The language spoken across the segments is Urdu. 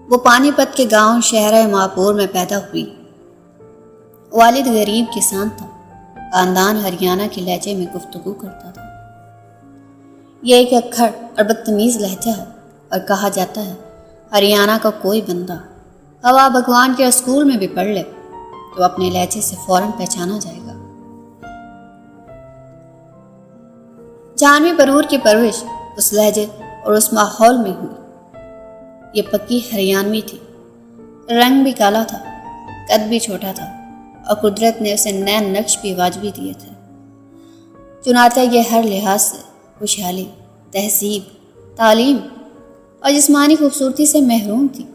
وہ پانی پت کے گاؤں شہرہ ماپور میں پیدا ہوئی۔ والد غریب کسان تھا، خاندان ہریانہ کے لہجے میں گفتگو کرتا تھا۔ یہ ایک اکھڑ اور بدتمیز لہجہ ہے اور کہا جاتا ہے ہریانہ کا کوئی بندہ ہوا بھگوان کے اسکول میں بھی پڑھ لے تو اپنے لہجے سے فوراً پہچانا جائے گا۔ جانوی پرور کی پرورش اس لہجے اور اس ماحول میں ہوئی۔ یہ پکی ہریانوی تھی، رنگ بھی کالا تھا، قد بھی چھوٹا تھا اور قدرت نے اسے نئے نقش بھی واجبی دیے تھے۔ چنانچہ یہ ہر لحاظ سے خوشحالی، تہذیب، تعلیم اور جسمانی خوبصورتی سے محروم تھی،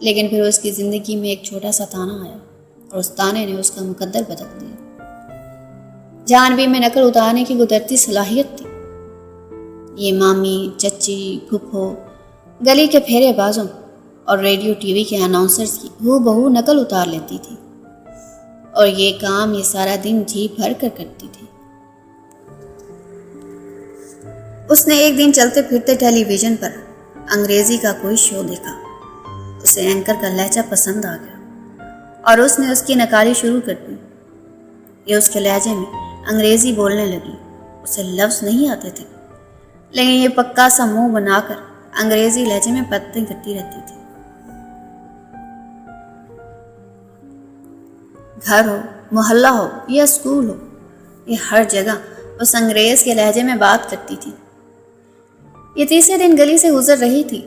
لیکن پھر اس کی زندگی میں ایک چھوٹا سا تانا آیا اور اس تانے نے اس کا مقدر بدل دیا۔ جانوی میں نقل اتارنے کی قدرتی صلاحیت تھی۔ یہ مامی، چچی، پھپھو، گلی کے پھیرے بازوں اور ریڈیو ٹی وی کے اناؤنسرز کی ہو بہو نقل اتار لیتی تھی، اور یہ کام یہ سارا دن جی بھر کر کرتی تھی۔ اس نے ایک دن چلتے پھرتے ٹیلی ویژن پر انگریزی کا کوئی شو دیکھا۔ اسے اینکر کا لہجہ پسند آ گیا اور اس نے اس کی نقالی شروع کر دی۔ یہ اس کے لہجے میں انگریزی بولنے لگی۔ اسے لفظ نہیں آتے تھے، لیکن یہ پکا سا منہ بنا کر انگریزی لہجے میں باتیں کرتی رہتی تھی۔ گھر ہو، محلہ ہو یا اسکول ہو، یہ ہر جگہ اس انگریز کے لہجے میں بات کرتی تھی۔ یہ تیسرے دن گلی سے گزر رہی تھی،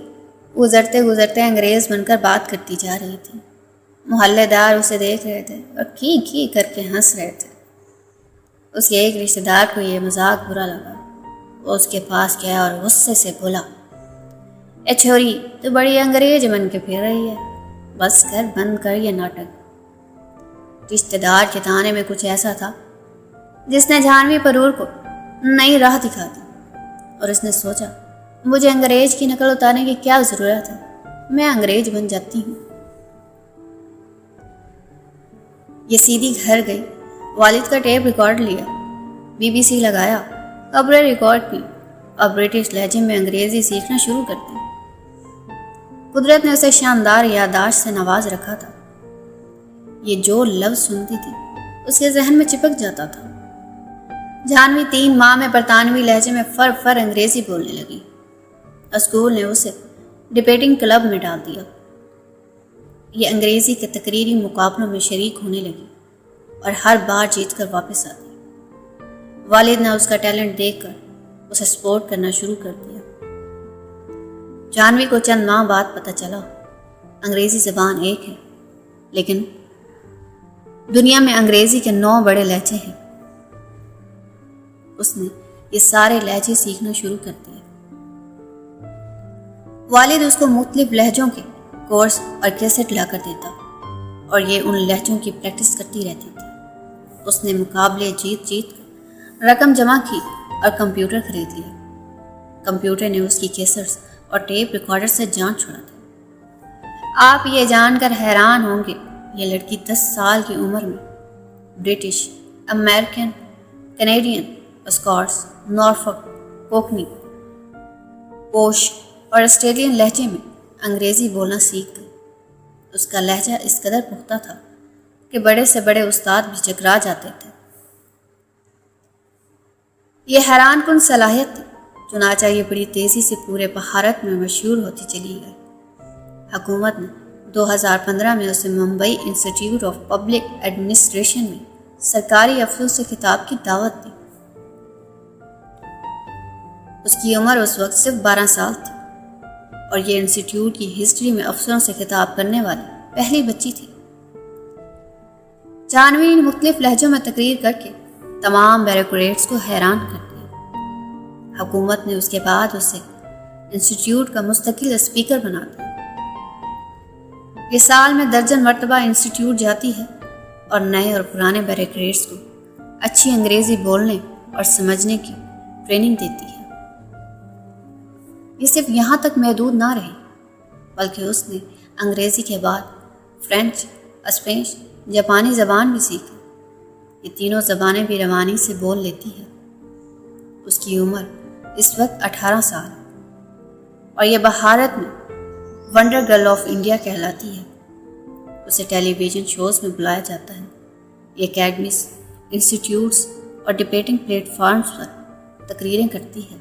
گزرتے گزرتے انگریز بن کر بات کرتی جا رہی تھی۔ محلے دار اسے دیکھ رہے تھے اور کی کی کر کے ہنس رہے تھے۔ اس کے ایک رشتہ دار کو یہ مذاق برا لگا۔ وہ اس کے پاس گیا اور غصے سے بولا، اے چھوری، تو بڑی انگریز بن کے پھر رہی ہے، بس کر، بند کر یہ ناٹک۔ رشتہ دار کے تانے میں کچھ ایسا تھا جس نے جانوی پرور کو نئی راہ دکھا دی، اور اس نے سوچا مجھے انگریز کی نقل اتارنے کی کیا ضرورت ہے، میں انگریز بن جاتی ہوں۔ یہ سیدھی گھر گئی، والد کا ٹیپ ریکارڈ لیا، BBC لگایا، خبریں ریکارڈ کی اور برٹش لہجے میں انگریزی سیکھنا شروع کر دی۔ قدرت نے اسے شاندار یادداشت سے نواز رکھا تھا۔ یہ جو لفظ سنتی تھی اس کے ذہن میں چپک جاتا تھا۔ جانوی 3 ماہ میں برطانوی لہجے میں فر انگریزی بولنے لگی۔ اسکول نے اسے ڈبیٹنگ کلب میں ڈال دیا۔ یہ انگریزی کے تقریری مقابلوں میں شریک ہونے لگی اور ہر بار جیت کر واپس آتی۔ والد نے اس کا ٹیلنٹ دیکھ کر اسے سپورٹ کرنا شروع کر دیا۔ جانوی کو چند ماہ بعد پتہ چلا انگریزی زبان ایک ہے، لیکن دنیا میں انگریزی کے 9 بڑے لہجے ہیں۔ اس نے یہ سارے لہجے سیکھنا شروع کر دیے۔ والد اس کو مختلف لہجوں کے کورس اور کیسٹ لا کر دیتا اور یہ ان لہجوں کی پریکٹس کرتی رہتی تھی۔ اس نے مقابلے جیت کر رقم جمع کی اور کمپیوٹر خرید لیا۔ کمپیوٹر نے اس کی کیسٹس اور ٹیپ ریکارڈر سے جان چھوڑا تھا۔ آپ یہ جان کر حیران ہوں گے، یہ لڑکی 10 سال کی عمر میں برٹش، امریکن، کینیڈین، اسکاٹس، نارفک، کوکنی، پوش اور آسٹریلین لہجے میں انگریزی بولنا سیکھ گئی۔ اس کا لہجہ اس قدر پختہ تھا کہ بڑے سے بڑے استاد بھی چکرا جاتے تھے۔ یہ حیران کن صلاحیت تھی، چنانچہ یہ بڑی تیزی سے پورے بھارت میں مشہور ہوتی چلی گئی۔ حکومت نے 2015 میں اسے Mumbai institute of public administration میں سرکاری افسر سے خطاب کی دعوت دی۔ اس کی عمر اس وقت صرف 12 سال تھی اور یہ انسٹیٹیوٹ کی ہسٹری میں افسروں سے خطاب کرنے والی پہلی بچی تھی۔ جانوی نے مختلف لہجوں میں تقریر کر کے تمام بیوروکریٹس کو حیران کر دیا۔ حکومت نے اس کے بعد اسے انسٹیٹیوٹ کا مستقل اسپیکر بنا دیا۔ یہ سال میں درجن مرتبہ انسٹیٹیوٹ جاتی ہے اور نئے اور پرانے بیوروکریٹس کو اچھی انگریزی بولنے اور سمجھنے کی ٹریننگ دیتی ہے۔ یہ صرف یہاں تک محدود نہ رہی، بلکہ اس نے انگریزی کے بعد فرینچ، اسپینش، جاپانی زبان بھی سیکھی۔ یہ تینوں زبانیں بھی روانی سے بول لیتی ہے۔ اس کی عمر اس وقت 18 سال ہے اور یہ بھارت میں ونڈر گرل آف انڈیا کہلاتی ہے۔ اسے ٹیلی ویژن شوز میں بلایا جاتا ہے، یہ اکیڈمیز، انسٹیٹیوٹس اور ڈبیٹنگ پلیٹ فارمز پر تقریریں کرتی ہے،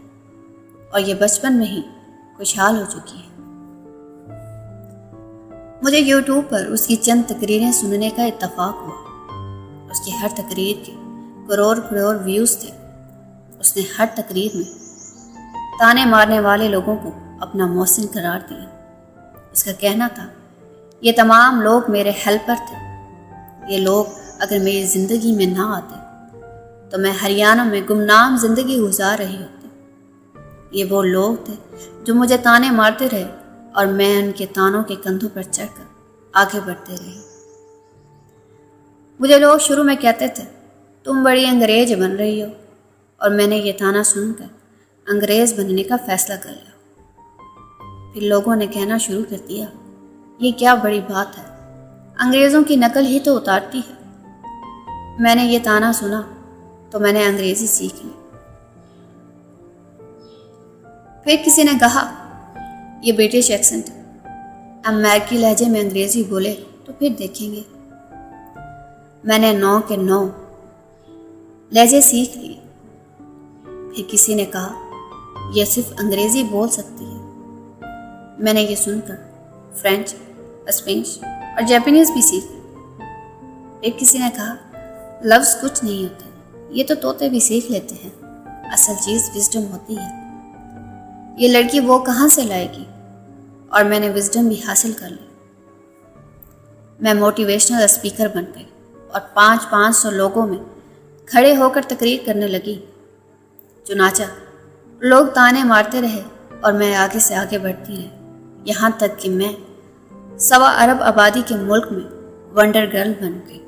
اور یہ بچپن میں ہی خوشحال ہو چکی ہے۔ مجھے یوٹیوب پر اس کی چند تقریریں سننے کا اتفاق ہوا۔ اس کی ہر تقریر کے کروڑ ویوز تھے۔ اس نے ہر تقریر میں تانے مارنے والے لوگوں کو اپنا محسن قرار دیا۔ اس کا کہنا تھا، یہ تمام لوگ میرے ہیلپر تھے، یہ لوگ اگر میری زندگی میں نہ آتے تو میں ہریانہ میں گمنام زندگی گزار رہی ہوتی۔ یہ وہ لوگ تھے جو مجھے تانے مارتے رہے اور میں ان کے تانوں کے کندھوں پر چڑھ کر آگے بڑھتے رہی۔ مجھے لوگ شروع میں کہتے تھے، تم بڑی انگریز بن رہی ہو، اور میں نے یہ تانا سن کر انگریز بننے کا فیصلہ کر لیا۔ پھر لوگوں نے کہنا شروع کر دیا، یہ کیا بڑی بات ہے، انگریزوں کی نقل ہی تو اتارتی ہے۔ میں نے یہ تانا سنا تو میں نے انگریزی سیکھ لی۔ پھر کسی نے کہا، یہ برٹش ایکسنٹ ہے، امریکی لہجے میں انگریزی بولے تو پھر دیکھیں گے۔ میں نے 9 کے 9 لہجے سیکھ لیے۔ پھر کسی نے کہا، یہ صرف انگریزی بول سکتی ہے۔ میں نے یہ سن کر فرینچ، اسپینش اور جاپانیز بھی سیکھ لی۔ پھر کسی نے کہا، لفظ کچھ نہیں ہوتے، یہ تو طوطے بھی سیکھ لیتے ہیں، اصل چیز وزڈم ہوتی ہے۔ یہ لڑکی وہ کہاں سے لائے گی؟ اور میں نے وزڈم بھی حاصل کر لی۔ میں موٹیویشنل اسپیکر بن گئی اور 500 لوگوں میں کھڑے ہو کر تقریر کرنے لگی۔ چنانچہ لوگ تانے مارتے رہے اور میں آگے سے آگے بڑھتی رہی، یہاں تک کہ میں 1.25 ارب آبادی کے ملک میں ونڈر گرل بن گئی۔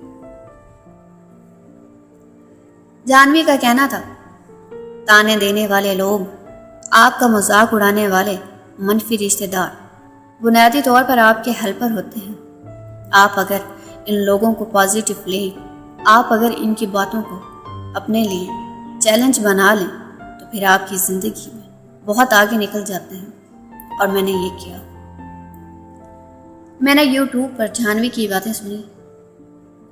جہانوی کا کہنا تھا، تانے دینے والے لوگ، آپ کا مذاق اڑانے والے منفی رشتہ دار بنیادی طور پر آپ کے ہیلپر ہوتے ہیں۔ آپ اگر ان لوگوں کو پازیٹیو لیں، آپ اگر ان کی باتوں کو اپنے لیے چیلنج بنا لیں تو پھر آپ کی زندگی میں بہت آگے نکل جاتے ہیں، اور میں نے یہ کیا۔ میں نے یوٹیوب پر جہانوی کی باتیں سنی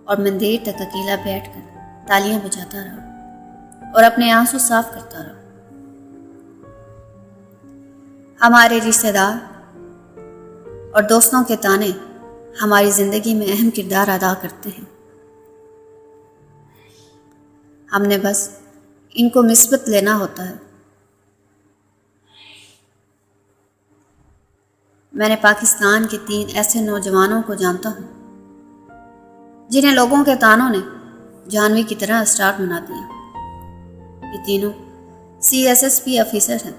اور میں دیر تک اکیلا بیٹھ کر تالیاں بجاتا رہا اور اپنے آنسو صاف کرتا رہا۔ ہمارے رشتہ دار اور دوستوں کے تانے ہماری زندگی میں اہم کردار ادا کرتے ہیں۔ ہم نے بس ان کو مثبت لینا ہوتا ہے۔ میں نے پاکستان کے 3 ایسے نوجوانوں کو جانتا ہوں جنہیں لوگوں کے تانوں نے جہانوی کی طرح اسٹار بنا دیا۔ یہ تینوں CSSP آفیسر ہیں،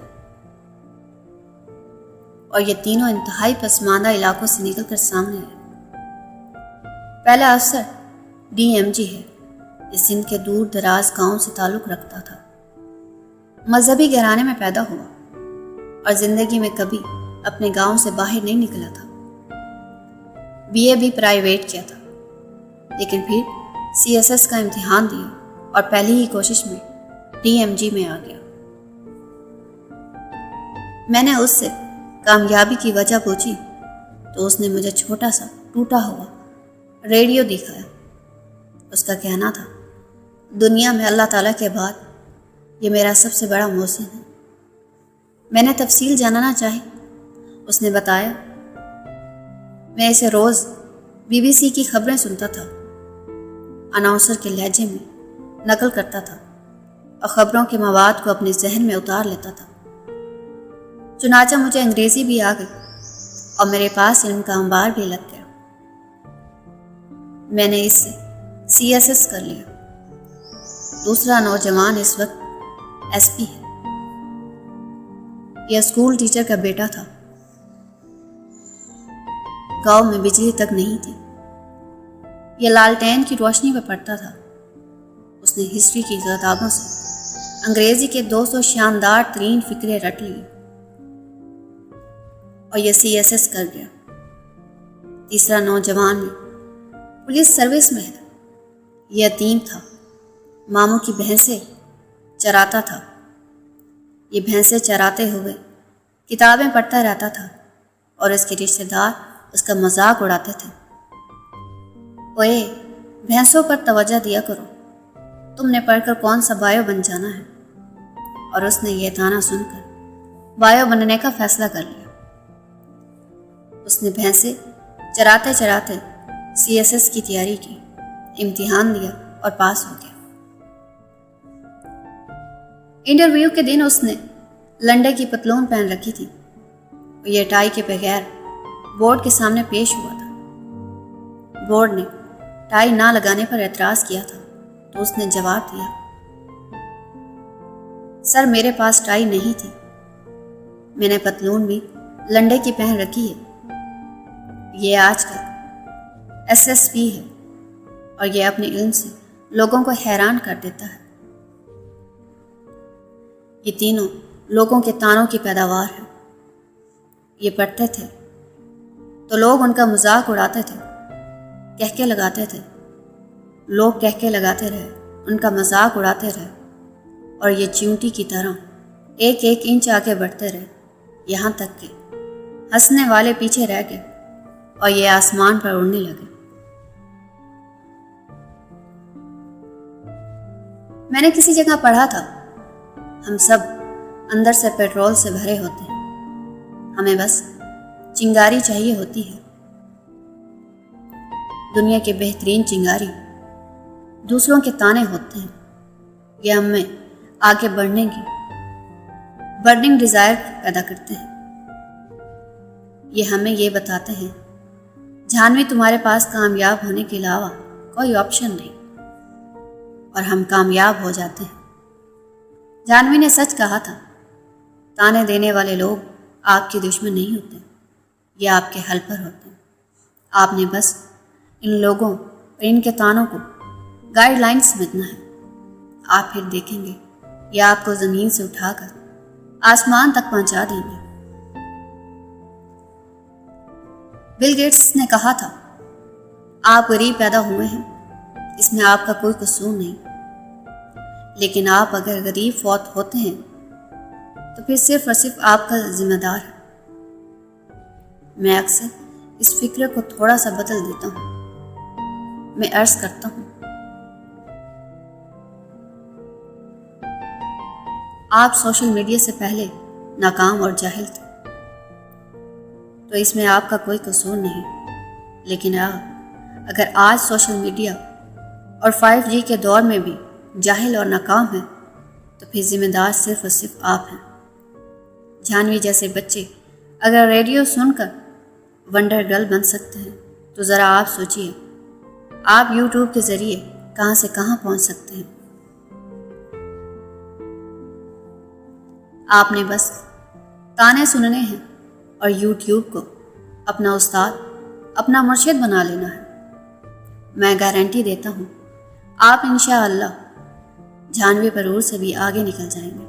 اور یہ تینوں انتہائی پسماندہ علاقوں سے نکل کر سامنے آئے۔ پہلا افسر DMG ہے، یہ سندھ کے دور دراز گاؤں سے تعلق رکھتا تھا، مذہبی گھرانے میں پیدا ہوا اور زندگی میں کبھی اپنے گاؤں سے باہر نہیں نکلا تھا۔ BA بھی پرائیویٹ کیا تھا، لیکن پھر CSS کا امتحان دیا اور پہلی ہی کوشش میں DMG میں آ گیا۔ میں نے اس سے کامیابی کی وجہ پوچھی تو اس نے مجھے چھوٹا سا ٹوٹا ہوا ریڈیو دکھایا۔ اس کا کہنا تھا، دنیا میں اللہ تعالیٰ کے بعد یہ میرا سب سے بڑا محسن ہے۔ میں نے تفصیل جاننا چاہی۔ اس نے بتایا، میں اسے روز BBC کی خبریں سنتا تھا، اناؤنسر کے لہجے میں نقل کرتا تھا اور خبروں کے مواد کو اپنے ذہن میں اتار لیتا تھا۔ چنانچہ مجھے انگریزی بھی آ گئی اور میرے پاس علم کا انبار بھی لگ گیا۔ میں نے اس سے CSS کر لیا۔ دوسرا نوجوان اس وقت SP ہے۔ یہ اسکول ٹیچر کا بیٹا تھا۔ گاؤں میں بجلی تک نہیں تھی، یہ لالٹین کی روشنی میں پڑھتا تھا۔ اس نے ہسٹری کی کتابوں سے انگریزی کے 200 شاندار ترین فقرے رٹ لیے اور یہ CSS کر گیا۔ تیسرا نوجوان بھی پولیس سروس میں ہے، یہ یتیم تھا، ماموں کی بھینسیں چراتا تھا۔ یہ بھینسیں چراتے ہوئے کتابیں پڑھتا رہتا تھا۔ اور اس کے رشتہ دار اس کا مذاق اڑاتے تھے۔ اوئے، بھینسوں پر توجہ دیا کرو، تم نے پڑھ کر کون سا بایو بن جانا ہے؟ اور اس نے یہ طعنہ سن کر بایو بننے کا فیصلہ کر لیا۔ اس نے بھینسیں چراتے چراتے CSS کی تیاری کی، امتحان دیا اور پاس ہو گیا۔ انٹرویو کے دن اس نے لنڈے کی پتلون پہن رکھی تھی اور یہ ٹائی کے بغیر بورڈ کے سامنے پیش ہوا تھا۔ بورڈ نے ٹائی نہ لگانے پر اعتراض کیا تھا تو اس نے جواب دیا، سر میرے پاس ٹائی نہیں تھی، میں نے پتلون بھی لنڈے کی پہن رکھی ہے۔ یہ آج کل SSP ہے اور یہ اپنے علم سے لوگوں کو حیران کر دیتا ہے۔ یہ تینوں لوگوں کے طعنوں کی پیداوار ہے۔ یہ پڑھتے تھے تو لوگ ان کا مذاق اڑاتے تھے، کہکے لگاتے تھے، لوگ کہکے لگاتے رہے، ان کا مذاق اڑاتے رہے، اور یہ چیونٹی کی طرح ایک ایک انچ آگے بڑھتے رہے، یہاں تک کہ ہنسنے والے پیچھے رہ گئے اور یہ آسمان پر اڑنے لگے۔ میں نے کسی جگہ پڑھا تھا، ہم سب اندر سے پیٹرول سے بھرے ہوتے ہیں، ہمیں بس چنگاری چاہیے ہوتی ہے۔ دنیا کے بہترین چنگاری دوسروں کے طعنے ہوتے ہیں۔ یہ ہم میں آگے بڑھنے کی برننگ ڈیزائر پیدا کرتے ہیں۔ یہ ہمیں یہ بتاتے ہیں، جھانوی تمہارے پاس کامیاب ہونے کے علاوہ کوئی آپشن نہیں، اور ہم کامیاب ہو جاتے ہیں۔ جھانوی نے سچ کہا تھا، طعنے دینے والے لوگ آپ کے دشمن نہیں ہوتے، یہ آپ کے حل پر ہوتے ہیں۔ آپ نے بس ان لوگوں اور ان کے طعنوں کو گائیڈ لائن سمجھنا ہے۔ آپ پھر دیکھیں گے یہ آپ کو زمین سے اٹھا کر آسمان تک پہنچا دیں گے۔ بل گیٹس نے کہا تھا، آپ غریب پیدا ہوئے ہیں، اس میں آپ کا کوئی قصور نہیں، لیکن آپ اگر غریب فوت ہوتے ہیں تو پھر صرف اور صرف آپ کا ذمہ دار ہے۔ میں اکثر اس فکر کو تھوڑا سا بدل دیتا ہوں۔ میں عرض کرتا ہوں، آپ سوشل میڈیا سے پہلے ناکام اور جاہل تھے، تو اس میں آپ کا کوئی قصور نہیں، لیکن آپ اگر آج سوشل میڈیا اور 5G کے دور میں بھی جاہل اور ناکام ہیں تو پھر ذمہ دار صرف اور صرف آپ ہیں۔ جھانوی جیسے بچے اگر ریڈیو سن کر ونڈر گرل بن سکتے ہیں تو ذرا آپ سوچئے، آپ YouTube کے ذریعے کہاں سے کہاں پہنچ سکتے ہیں۔ آپ نے بس طعنے سننے ہیں اور YouTube کو اپنا استاد، اپنا مرشد بنا لینا ہے۔ میں گارنٹی دیتا ہوں، آپ انشاءاللہ جھانوی پرور سے بھی آگے نکل جائیں گے۔